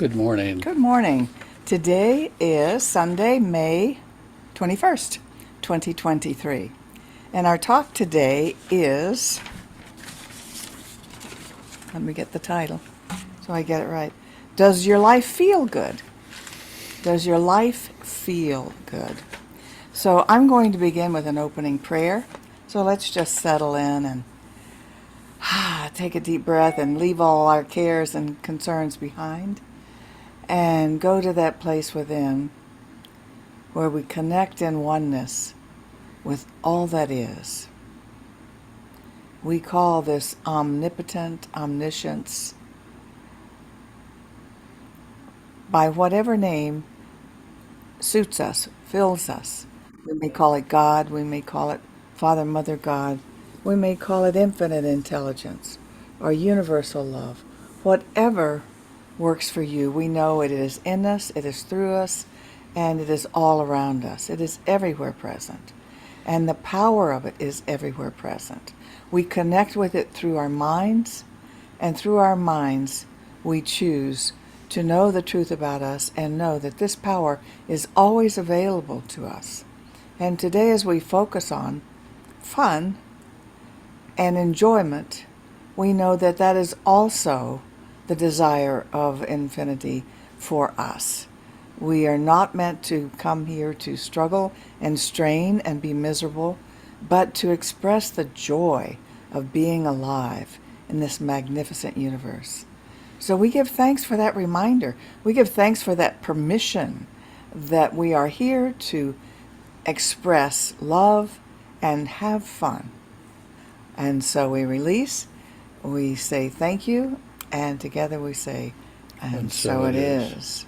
Good morning. Good morning. Today is Sunday, May 21st, 2023. And our talk today is, let me get the title so I get it right. Does your life feel good? Does your life feel good? So I'm going to begin with an opening prayer. So let's just settle in and take a deep breath and leave all our cares and concerns behind and go to that place within where we connect in oneness with all that is. We call this omnipotent omniscience by whatever name suits us, fills us. We may call it God, we may call it Father, Mother, God, we may call it infinite intelligence or universal love. Whatever works for you, we know it is in us, it is through us, and it is all around us. It is everywhere present. And the power of it is everywhere present. We connect with it through our minds, and through our minds we choose to know the truth about us and know that this power is always available to us. And today, as we focus on fun and enjoyment, we know that that is also the desire of infinity for us. We are not meant to come here to struggle and strain and be miserable, but to express the joy of being alive in this magnificent universe. So we give thanks for that reminder. We give thanks for that permission that we are here to express love and have fun. And so we release, we say thank you, and together we say, and so it is.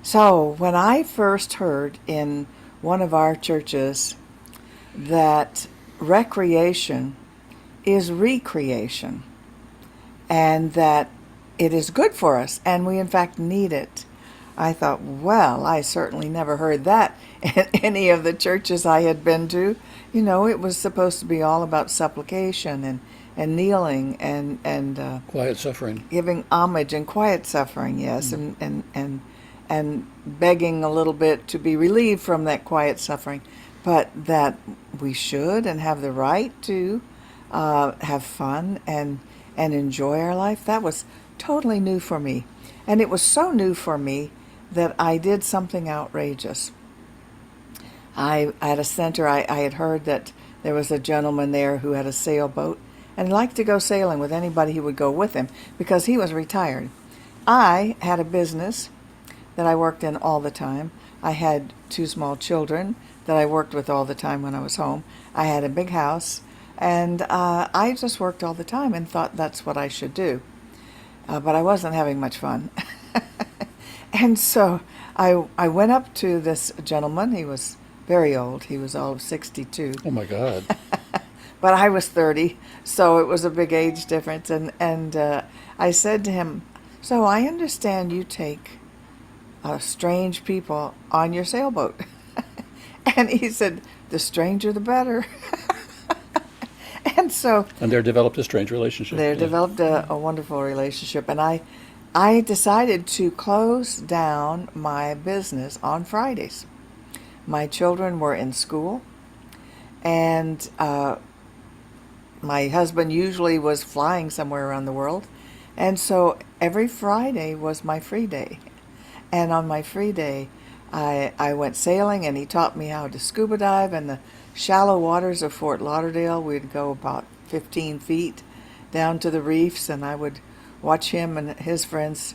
So when I first heard in one of our churches that recreation is recreation and that it is good for us and we in fact need it, I thought, well, I certainly never heard that in any of the churches I had been to. You know, it was supposed to be all about supplication and kneeling and Quiet suffering. giving homage and quiet suffering, yes, and begging a little bit to be relieved from that quiet suffering, but that we should and have the right to have fun and enjoy our life. That was totally new for me. And it was so new for me that I did something outrageous. At a center, I had heard that there was a gentleman there who had a sailboat and liked to go sailing with anybody who would go with him because he was retired. I had a business that I worked in all the time. I had two small children that I worked with all the time when I was home. I had a big house, and I just worked all the time and thought that's what I should do. But I wasn't having much fun. And so I went up to this gentleman. He was very old. He was all of 62. Oh my God. But I was 30, so it was a big age difference. And I said to him, so I understand you take strange people on your sailboat. And he said, the stranger the better. And so And there developed a strange relationship. they Yeah. developed a wonderful relationship. And I decided to close down my business on Fridays. My children were in school, and my husband usually was flying somewhere around the world. And so every Friday was my free day. And on my free day, I went sailing, and he taught me how to scuba dive in the shallow waters of Fort Lauderdale. We'd go about 15 feet down to the reefs, and I would watch him and his friends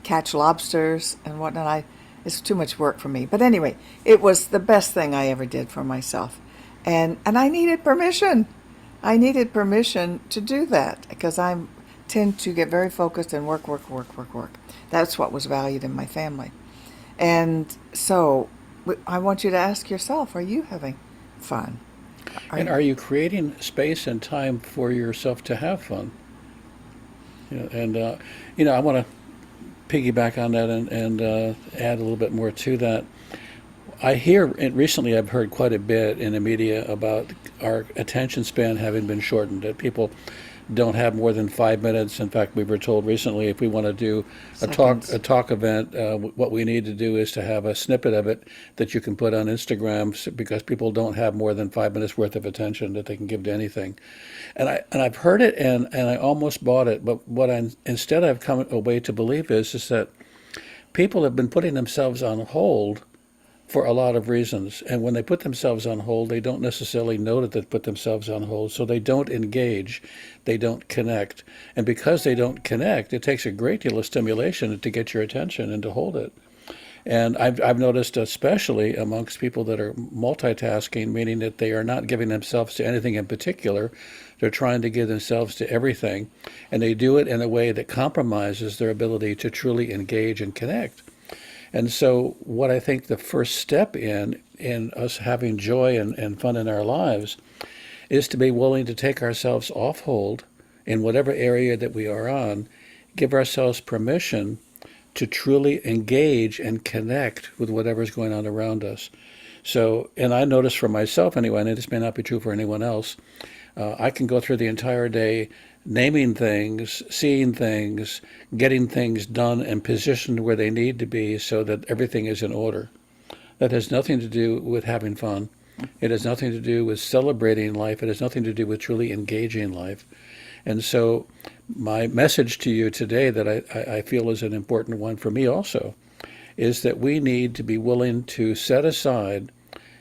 catch lobsters and whatnot. It's too much work for me. But anyway, it was the best thing I ever did for myself. And I needed permission. I needed permission to do that because I tend to get very focused and work. That's what was valued in my family. And so I want you to ask yourself, are you having fun? And are you creating space and time for yourself to have fun? I want to piggyback on that and add a little bit more to that. I hear, and recently I've heard quite a bit in the media about our attention span having been shortened, that people don't have more than 5 minutes. In fact, we were told recently if we want to do Seconds. a talk event, what we need to do is to have a snippet of it that you can put on Instagram because people don't have more than 5 minutes worth of attention that they can give to anything. And I've heard it and I almost bought it, but what I instead I've come away to believe is that people have been putting themselves on hold for a lot of reasons. And when they put themselves on hold, they don't necessarily know that they put themselves on hold. So they don't engage, they don't connect. And because they don't connect, it takes a great deal of stimulation to get your attention and to hold it. And I've noticed, especially amongst people that are multitasking, meaning that they are not giving themselves to anything in particular, they're trying to give themselves to everything, and they do it in a way that compromises their ability to truly engage and connect. And so, what I think the first step in us having joy and fun in our lives is to be willing to take ourselves off hold in whatever area that we are on, give ourselves permission to truly engage and connect with whatever's going on around us. So, and I notice for myself anyway, and this may not be true for anyone else, I can go through the entire day naming things, seeing things, getting things done and positioned where they need to be so that everything is in order. That has nothing to do with having fun. It has nothing to do with celebrating life. It has nothing to do with truly engaging life. And so, my message to you today that I feel is an important one for me also is that we need to be willing to set aside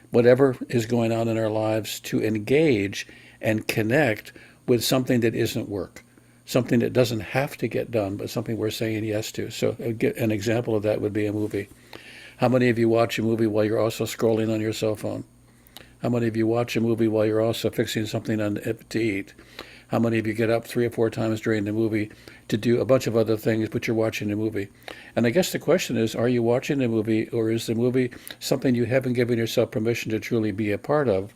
whatever is going on in our lives to engage and connect with something that isn't work, something that doesn't have to get done, but something we're saying yes to. So an example of that would be a movie. How many of you watch a movie while you're also scrolling on your cell phone? How many of you watch a movie while you're also fixing something to eat? How many of you get up 3 or 4 times during the movie to do a bunch of other things, but you're watching the movie? And I guess the question is, are you watching the movie, or is the movie something you haven't given yourself permission to truly be a part of?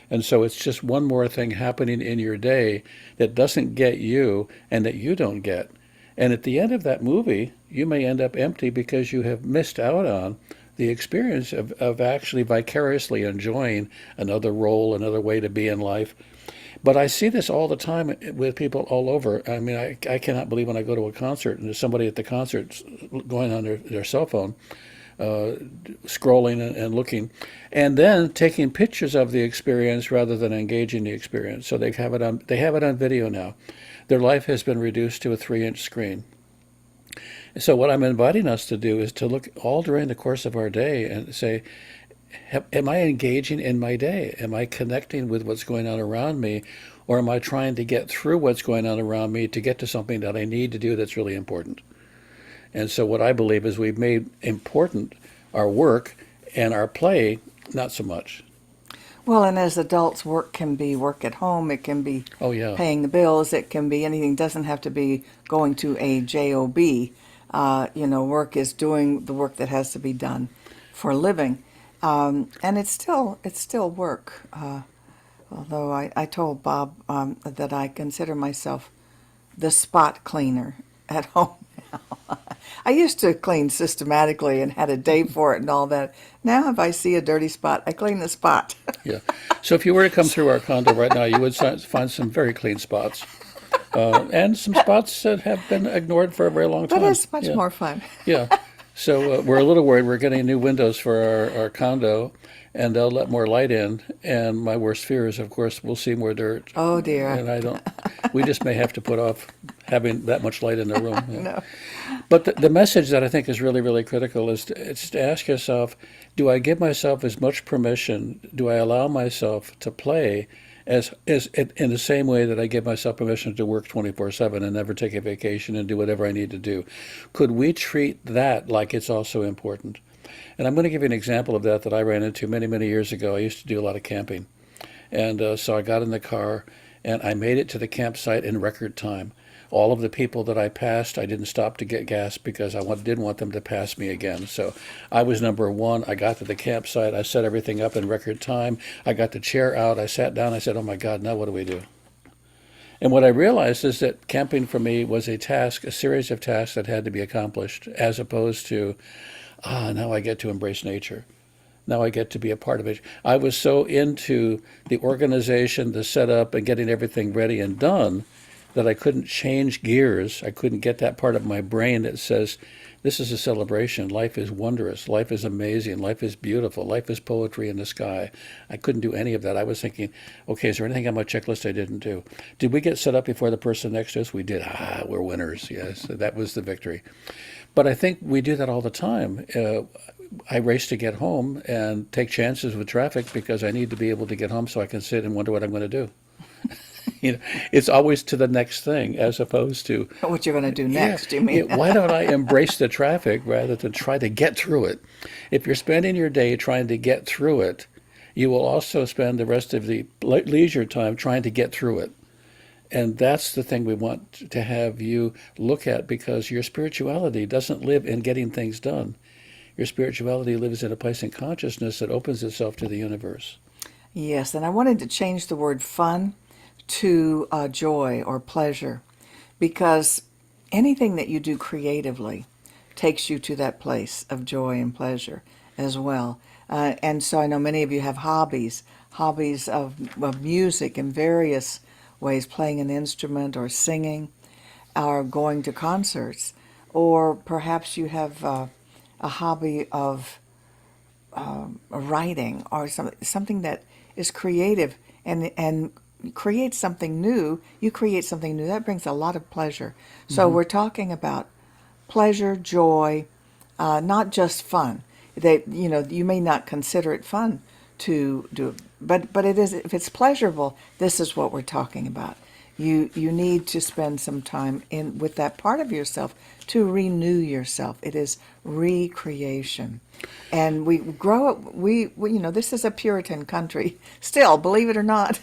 And so it's just one more thing happening in your day that doesn't get you and that you don't get. And at the end of that movie, you may end up empty because you have missed out on the experience of actually vicariously enjoying another role, another way to be in life. But I see this all the time with people all over. I mean, I cannot believe when I go to a concert and there's somebody at the concert going on their cell phone, scrolling and looking, and then taking pictures of the experience rather than engaging the experience. So they have it on video now. Their life has been reduced to a 3-inch screen. So what I'm inviting us to do is to look all during the course of our day and say, am I engaging in my day? Am I connecting with what's going on around me? Or am I trying to get through what's going on around me to get to something that I need to do that's really important? And so what I believe is we've made important our work and our play not so much. Well, and as adults, work can be work at home. It can be Oh, yeah. paying the bills. It can be anything. It doesn't have to be going to a job. Work is doing the work that has to be done for a living, and it's still work. Although I told Bob that I consider myself the spot cleaner at home now. I used to clean systematically and had a day for it and all that. Now, if I see a dirty spot, I clean the spot. Yeah. So if you were to come through our condo right now, you would find some very clean spots. And some spots that have been ignored for a very long time. But it's much Yeah. more fun. Yeah. So we're a little worried. We're getting new windows for our condo, and they'll let more light in. And my worst fear is, of course, we'll see more dirt. Oh dear. And we just may have to put off having that much light in the room. Yeah. No. But the message that I think is really, really critical is to ask yourself, do I give myself as much permission? Do I allow myself to play as in the same way that I give myself permission to work 24/7 and never take a vacation and do whatever I need to do? Could we treat that like it's also important? And I'm going to give you an example of that I ran into many, many years ago. I used to do a lot of camping. And so I got in the car and I made it to the campsite in record time. All of the people that I passed, I didn't stop to get gas because I didn't want them to pass me again. So I was number one. I got to the campsite. I set everything up in record time. I got the chair out. I sat down. I said, oh my God, now what do we do? And what I realized is that camping for me was a task, a series of tasks that had to be accomplished, as opposed to, now I get to embrace nature. Now I get to be a part of it. I was so into the organization, the setup, and getting everything ready and done that I couldn't change gears. I couldn't get that part of my brain that says, this is a celebration. Life is wondrous. Life is amazing. Life is beautiful. Life is poetry in the sky. I couldn't do any of that. I was thinking, okay, is there anything on my checklist I didn't do? Did we get set up before the person next to us? We did. Ah, we're winners. Yes, that was the victory. But I think we do that all the time. I race to get home and take chances with traffic because I need to be able to get home so I can sit and wonder what I'm going to do. You know, it's always to the next thing as opposed to, What you're going to do yeah, next, you mean? why don't I embrace the traffic rather than try to get through it? If you're spending your day trying to get through it, you will also spend the rest of the leisure time trying to get through it. And that's the thing we want to have you look at, because your spirituality doesn't live in getting things done. Your spirituality lives in a place in consciousness that opens itself to the universe. Yes, and I wanted to change the word fun to joy or pleasure, because anything that you do creatively takes you to that place of joy and pleasure as well. And so I know many of you have hobbies of music in various ways, playing an instrument or singing or going to concerts. Or perhaps you have a hobby of writing or something that is creative and create something new. You create something new that brings a lot of pleasure. So we're talking about pleasure, joy, not just fun. That you may not consider it fun to do, but it is. If it's pleasurable, this is what we're talking about. You need to spend some time in with that part of yourself to renew yourself. It is recreation, and we grow up. We this is a Puritan country still, believe it or not.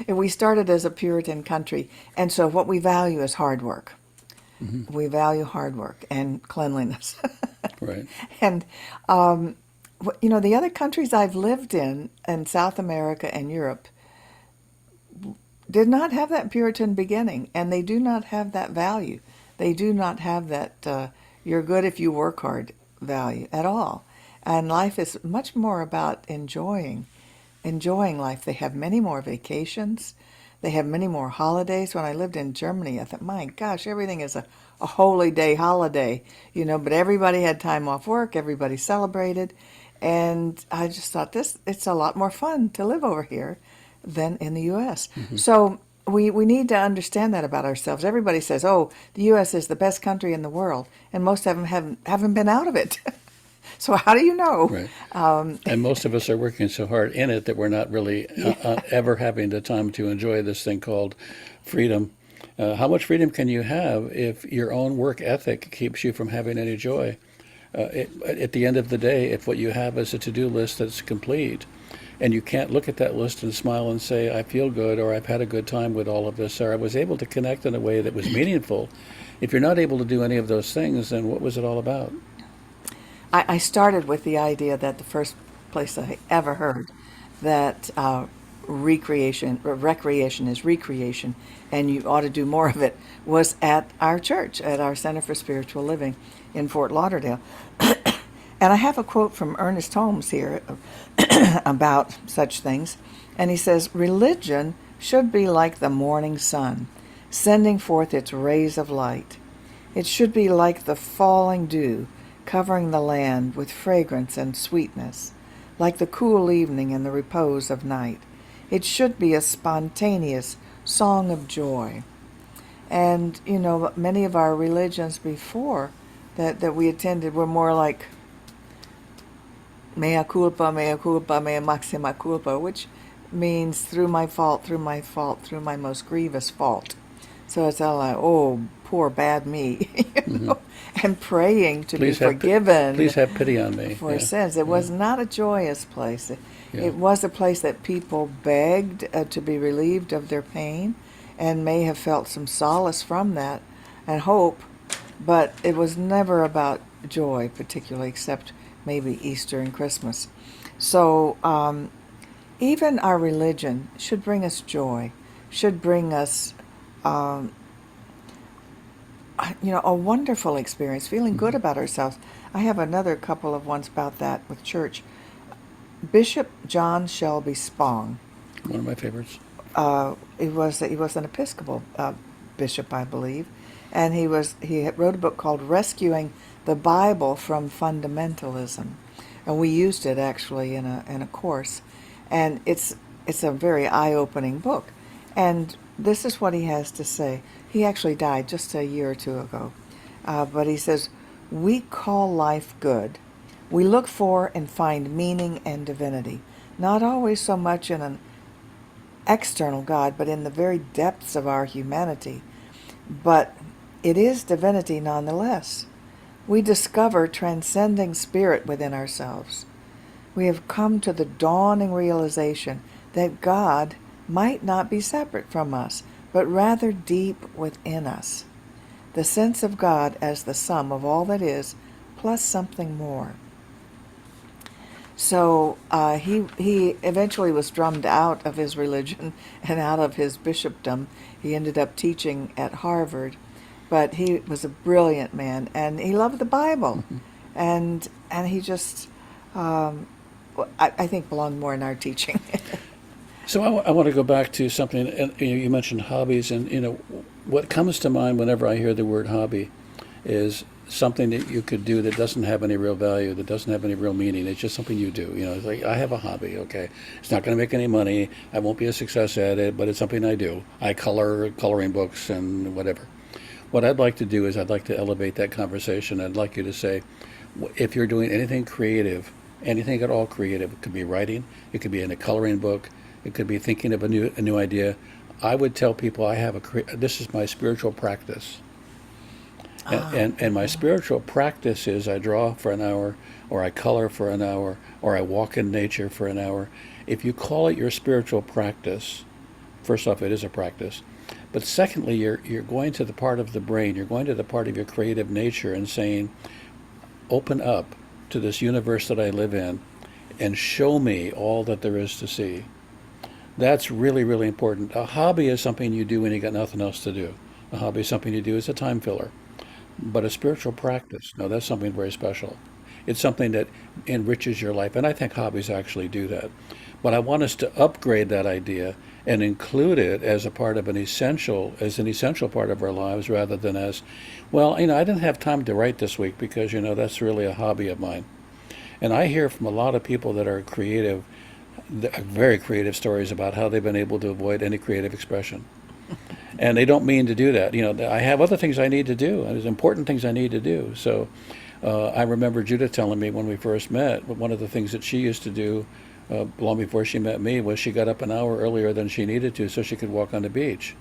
And we started as a Puritan country, and so what we value is hard work. We value hard work and cleanliness. Right. And the other countries I've lived in South America and Europe did not have that Puritan beginning, and they do not have that value. They do not have that you're good if you work hard value at all. And life is much more about enjoying life. They have many more vacations. They have many more holidays. When I lived in Germany, I thought, my gosh, everything is a holy day holiday, but everybody had time off work, everybody celebrated. And I just thought it's a lot more fun to live over here than in the U.S. So we need to understand that about ourselves. Everybody says, oh, the U.S. is the best country in the world, and most of them haven't been out of it. So how do you know? Right. And most of us are working so hard in it that we're not really ever having the time to enjoy this thing called freedom. How much freedom can you have if your own work ethic keeps you from having any joy? At the end of the day, if what you have is a to-do list that's complete, and you can't look at that list and smile and say, I feel good, or I've had a good time with all of this, or I was able to connect in a way that was meaningful. If you're not able to do any of those things, then what was it all about? I started with the idea that the first place I ever heard that recreation is recreation, and you ought to do more of it, was at our church, at our Center for Spiritual Living in Fort Lauderdale. And I have a quote from Ernest Holmes here about such things. And he says, religion should be like the morning sun, sending forth its rays of light. It should be like the falling dew, covering the land with fragrance and sweetness, like the cool evening and the repose of night. It should be a spontaneous song of joy. And, many of our religions before that we attended were more like mea culpa, mea culpa, mea maxima culpa, which means through my fault, through my fault, through my most grievous fault. So it's all like, oh, poor bad me, and praying to be forgiven. Please have pity on me. For sins. It was not a joyous place. It was a place that people begged to be relieved of their pain, and may have felt some solace from that and hope, but it was never about joy particularly, except maybe Easter and Christmas. So even our religion should bring us joy, should bring us a wonderful experience, feeling good about ourselves. I have another couple of ones about that with church. Bishop John Shelby Spong. One of my favorites. He was an Episcopal bishop, I believe, and he wrote a book called Rescuing the Bible from Fundamentalism, and we used it actually in a course, and it's a very eye-opening book, and this is what he has to say. He actually died just a year or two ago, but he says, "We call life good. We look for and find meaning and divinity, not always so much in an external God, but in the very depths of our humanity. But it is divinity nonetheless. We discover transcending spirit within ourselves. We have come to the dawning realization that God might not be separate from us, but rather deep within us. The sense of God as the sum of all that is, plus something more." So he eventually was drummed out of his religion and out of his bishopdom. He ended up teaching at Harvard, but he was a brilliant man, and he loved the Bible, and he just I think belonged more in our teaching. So I want to go back to something, and you mentioned hobbies, and what comes to mind whenever I hear the word hobby is something that you could do that doesn't have any real value, that doesn't have any real meaning. It's just something you do. It's like, I have a hobby, okay. It's not going to make any money. I won't be a success at it, but it's something I do. I color coloring books and whatever. What I'd like to do is I'd like to elevate that conversation. I'd like you to say, if you're doing anything creative, anything at all creative, it could be writing, it could be in a coloring book, it could be thinking of a new idea. I would tell people this is my spiritual practice. And my spiritual practice is I draw for an hour, or I color for an hour, or I walk in nature for an hour. If you call it your spiritual practice, first off, it is a practice. But secondly, you're going to the part of the brain, you're going to the part of your creative nature and saying, open up to this universe that I live in and show me all that there is to see. That's really, really important. A hobby is something you do when you got nothing else to do. A hobby is something you do as a time filler. But a spiritual practice, no, that's something very special. It's something that enriches your life, and I think hobbies actually do that. But I want us to upgrade that idea and include it as a part of an essential part of our lives, rather than as, well, I didn't have time to write this week because, that's really a hobby of mine. And I hear from a lot of people that are creative, very creative stories about how they've been able to avoid any creative expression. And they don't mean to do that. I have other things I need to do. There's important things I need to do. So I remember Judith telling me when we first met, one of the things that she used to do long before she met me was she got up an hour earlier than she needed to so she could walk on the beach.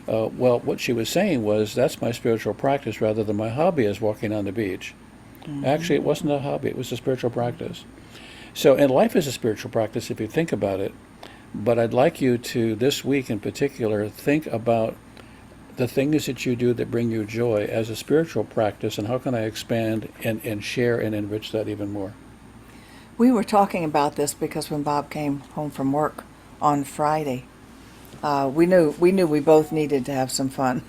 Well, what she was saying was, that's my spiritual practice rather than my hobby is walking on the beach. Mm-hmm. Actually, it wasn't a hobby. It was a spiritual practice. So, and life is a spiritual practice if you think about it. But I'd like you to, this week in particular, think about the things that you do that bring you joy as a spiritual practice, and how can I expand and share and enrich that even more? We were talking about this because when Bob came home from work on Friday, we knew we both needed to have some fun.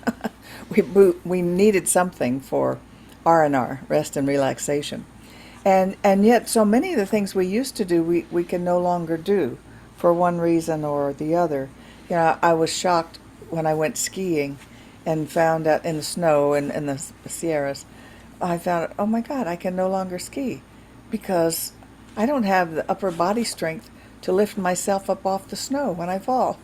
we needed something for R&R, rest and relaxation, and yet so many of the things we used to do we can no longer do for one reason or the other. I was shocked when I went skiing and found out in the snow and in the Sierras, I found, oh my God, I can no longer ski because I don't have the upper body strength to lift myself up off the snow when I fall.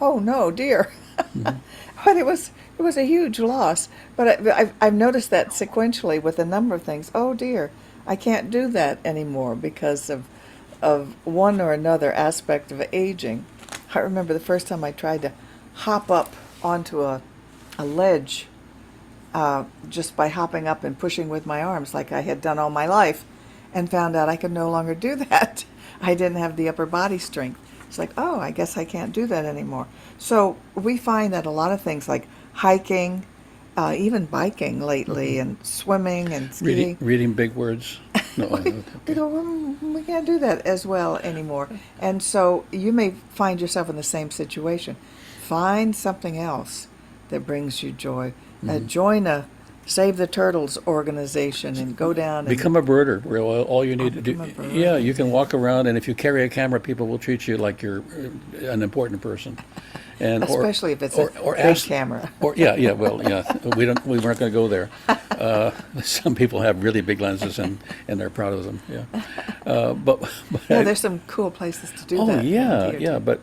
Oh no, dear. Mm-hmm. But it was a huge loss. But I've noticed that sequentially with a number of things. Oh dear, I can't do that anymore because of one or another aspect of aging. I remember the first time I tried to hop up onto a ledge just by hopping up and pushing with my arms like I had done all my life, and found out I could no longer do that. I didn't have the upper body strength. It's like, oh, I guess I can't do that anymore. So we find that a lot of things like hiking, even biking lately, and swimming and skiing. Reading big words. No, we can't do that as well anymore. And so you may find yourself in the same situation. Find something else that brings you joy. Mm-hmm. Join a Save the Turtles organization and go down and become a birder. All you need to do, you can walk around, and if you carry a camera, people will treat you like you're an important person. and Especially if it's or a big ask, camera. or yeah, well, yeah, we weren't going to go there. Some people have really big lenses and they're proud of them. Yeah, but, Yeah, but there's some cool places to do oh that around yeah, here yeah. too. But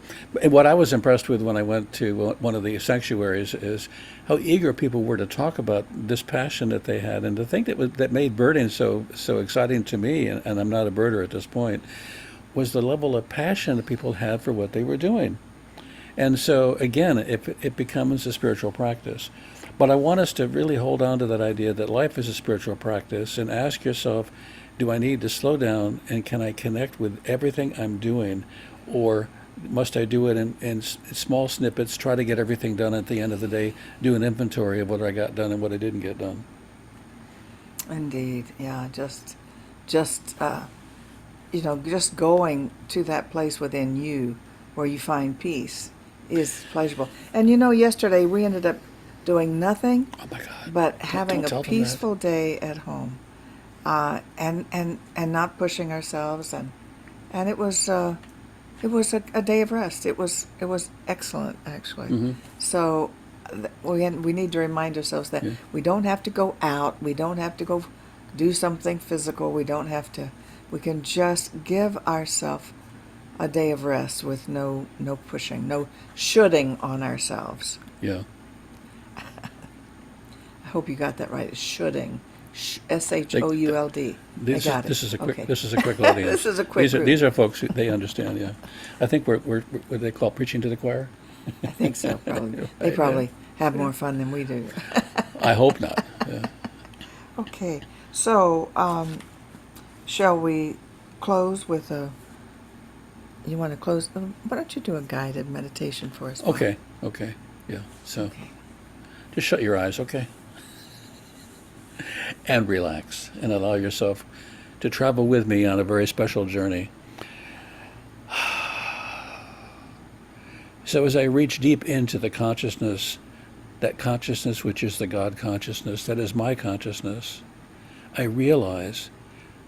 what I was impressed with when I went to one of the sanctuaries is how eager people were to talk about this passion that they had, and the thing that made birding so exciting to me, and I'm not a birder at this point, was the level of passion that people had for what they were doing. And so again, it becomes a spiritual practice. But I want us to really hold on to that idea that life is a spiritual practice and ask yourself, do I need to slow down and can I connect with everything I'm doing? Or must I do it in small snippets, try to get everything done at the end of the day, do an inventory of what I got done and what I didn't get done? Indeed, yeah, just just going to that place within you where you find peace is pleasurable. And yesterday we ended up doing nothing Oh my God. but Don't having a tell them that. peaceful day at home, and not pushing ourselves, and it was a day of rest. It was excellent actually. So we need to remind ourselves that Yeah. we don't have to go out. We don't have to go do something physical. We don't have to. We can just give ourselves a day of rest with no pushing, no shoulding on ourselves. Yeah. I hope you got that right. It's shoulding. They- SHOULD. I got it. This is a quick Okay. this is a quick audience. This is a quick These are group. these are folks who they understand. Yeah, I think we're what they call preaching to the choir. I think so. Probably. Right, They yeah. probably have more fun than we do. I hope not. Yeah. Okay. So, shall we close with a? You want to close? Why don't you do a guided meditation for us? Mark? Okay. Okay. Yeah. So Okay. just shut your eyes, okay, and relax, and allow yourself to travel with me on a very special journey. So as I reach deep into the consciousness, that consciousness which is the God consciousness, that is my consciousness, I realize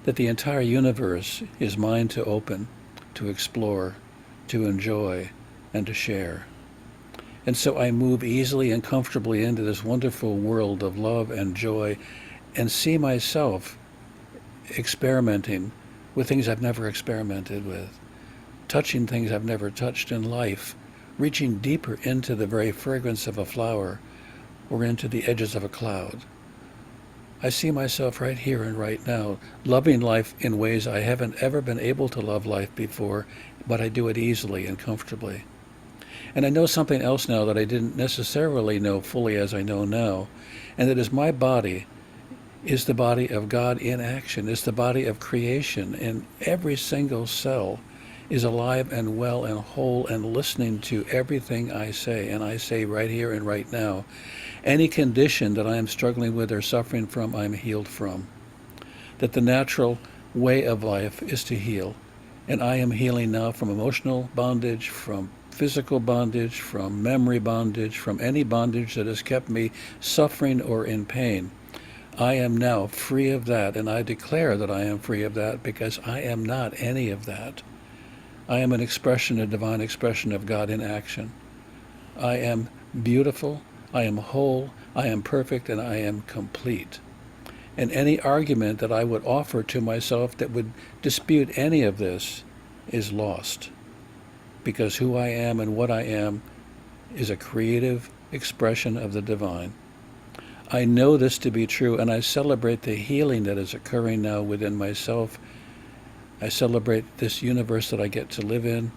that the entire universe is mine to open, to explore, to enjoy, and to share. And so I move easily and comfortably into this wonderful world of love and joy and see myself experimenting with things I've never experimented with, touching things I've never touched in life, reaching deeper into the very fragrance of a flower or into the edges of a cloud. I see myself right here and right now, loving life in ways I haven't ever been able to love life before, but I do it easily and comfortably. And I know something else now that I didn't necessarily know fully as I know now, and that is my body is the body of God in action, is the body of creation, and every single cell is alive and well and whole and listening to everything I say, and I say right here and right now, any condition that I am struggling with or suffering from, I'm healed from. That the natural way of life is to heal, and I am healing now from emotional bondage, from physical bondage, from memory bondage, from any bondage that has kept me suffering or in pain. I am now free of that, and I declare that I am free of that because I am not any of that. I am an expression, a divine expression of God in action. I am beautiful, I am whole, I am perfect, and I am complete. And any argument that I would offer to myself that would dispute any of this is lost, because who I am and what I am is a creative expression of the divine. I know this to be true, and I celebrate the healing that is occurring now within myself. I celebrate this universe that I get to live in,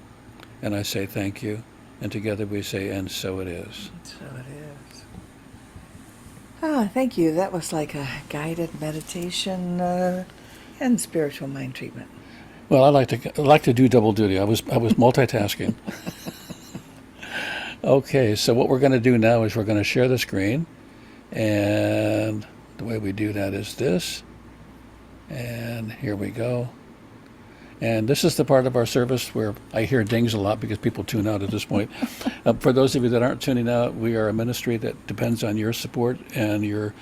and I say thank you. And together we say, and so it is. So it is. Ah, thank you. That was like a guided meditation and spiritual mind treatment. Well, I like to do double duty. I was multitasking. Okay, so what we're going to do now is we're going to share the screen, and the way we do that is this. And here we go. And this is the part of our service where I hear dings a lot because people tune out at this point. For those of you that aren't tuning out, we are a ministry that depends on your support and your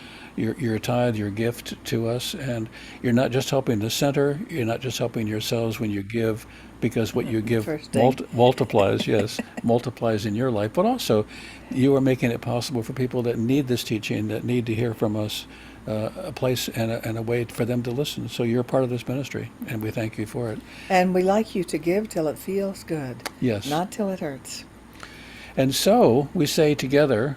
tithe, your gift to us. And you're not just helping the center, you're not just helping yourselves when you give, because what you give First thing. multiplies, yes, multiplies in your life. But also, you are making it possible for people that need this teaching, that need to hear from us, a place and a way for them to listen. So you're a part of this ministry, and we thank you for it. And we like you to give till it feels good, Yes. not till it hurts. And so we say together,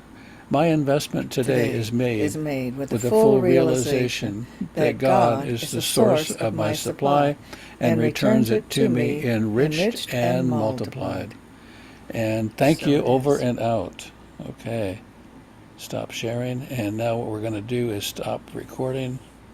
my investment today is made with with the the full full realization realization that God is the source of my supply and returns it to me enriched and multiplied. And thank So you, it over is. and out. Okay. Stop sharing. And now what we're going to do is stop recording.